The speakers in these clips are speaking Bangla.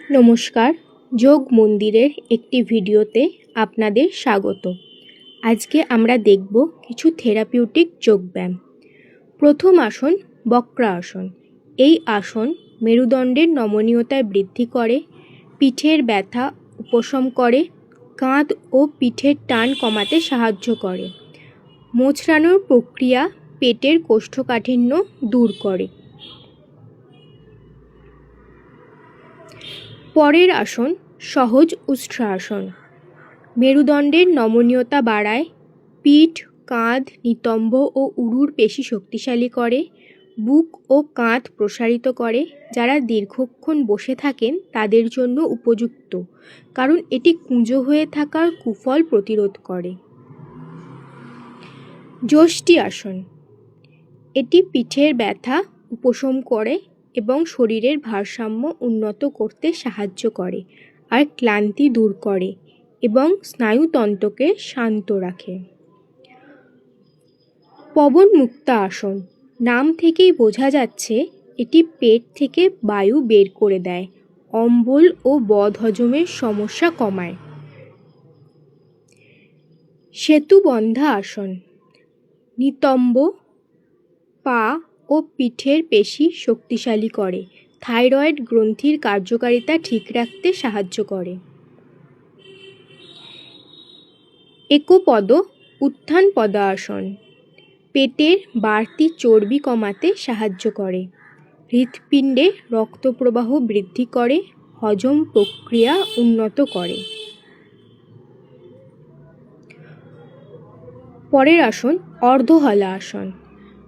নমস্কার, যোগ মন্দিরের একটি ভিডিওতে আপনাদের স্বাগত। আজকে আমরা দেখব কিছু থেরাপিউটিক যোগব্যায়াম। প্রথম আসন বক্রাসন। এই আসন মেরুদণ্ডের নমনীয়তা বৃদ্ধি করে, পিঠের ব্যথা উপশম করে, কাঁধ ও পিঠের টান কমাতে সাহায্য করে। মোচড়ানোর প্রক্রিয়া পেটের কোষ্ঠকাঠিন্য দূর করে। পরের আসন সহজ উষ্ট্রাসন। মেরুদণ্ডের নমনীয়তা বাড়ায়, পিঠ, কাঁধ, নিতম্ব ও উরুর পেশি শক্তিশালী করে, বুক ও কাঁধ প্রসারিত করে। যারা দীর্ঘক্ষণ বসে থাকেন তাদের জন্য উপযুক্ত, কারণ এটি কুঁজো হয়ে থাকার কুফল প্রতিরোধ করে। যষ্টি আসন। এটি পিঠের ব্যথা উপশম করে এবং শরীরের ভারসাম্য উন্নত করতে সাহায্য করে, আর ক্লান্তি দূর করে এবং স্নায়ুতন্ত্রকে শান্ত রাখে। পবন মুক্ত আসন। নাম থেকেই বোঝা যাচ্ছে এটি পেট থেকে বায়ু বের করে দেয়, অম্বল ও বদহজমের সমস্যা কমায়। সেতুবন্ধা আসন। নিতম্ব, পা ও পিঠের পেশি শক্তিশালী করে, থাইরয়েড গ্রন্থির কার্যকারিতা ঠিক রাখতে সাহায্য করে। একপদ উত্থান পদ্মাসন। পেটের বাড়তি চর্বি কমাতে সাহায্য করে, হৃৎপিণ্ডে রক্তপ্রবাহ বৃদ্ধি করে, হজম প্রক্রিয়া উন্নত করে। পরের আসন অর্ধহলা আসন।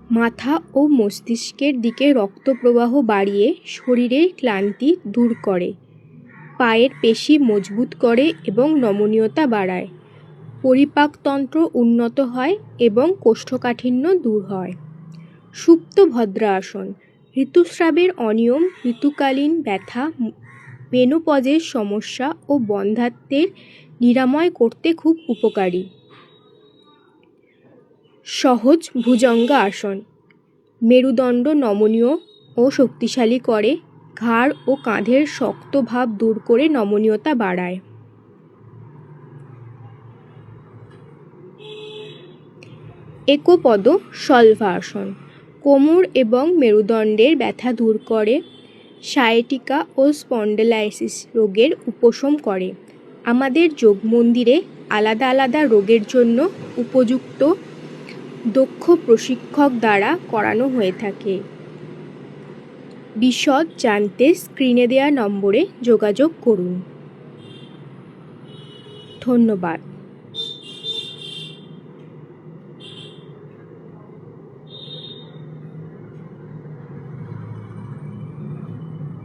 মাথা ও মস্তিষ্কের দিকে রক্তপ্রবাহ বাড়িয়ে শরীরের ক্লান্তি দূর করে, পায়ের পেশি মজবুত করে এবং নমনীয়তা বাড়ায়। পরিপাকতন্ত্র উন্নত হয় এবং কোষ্ঠকাঠিন্য দূর হয়। সুপ্ত ভদ্রাসন। ঋতুস্রাবের অনিয়ম, ঋতুকালীন ব্যথা, মেনোপজের সমস্যা ও বন্ধ্যাত্বের নিরাময় করতে খুব উপকারী। সহজ ভুজঙ্গ আসন। মেরুদণ্ড নমনীয় ও শক্তিশালী করে, ঘাড় ও কাঁধের শক্ত ভাব দূর করে নমনীয়তা বাড়ায়। একপদ শলভাসন। কোমর এবং মেরুদণ্ডের ব্যথা দূর করে, সায়াটিকা ও স্পন্ডালাইসিস রোগের উপশম করে। আমাদের যোগ মন্দিরে আলাদা আলাদা রোগের জন্য উপযুক্ত দক্ষ প্রশিক্ষক দ্বারা করানো হয়ে থাকে। বিশদ জানতে স্ক্রিনে দেওয়া নম্বরে যোগাযোগ করুন। ধন্যবাদ।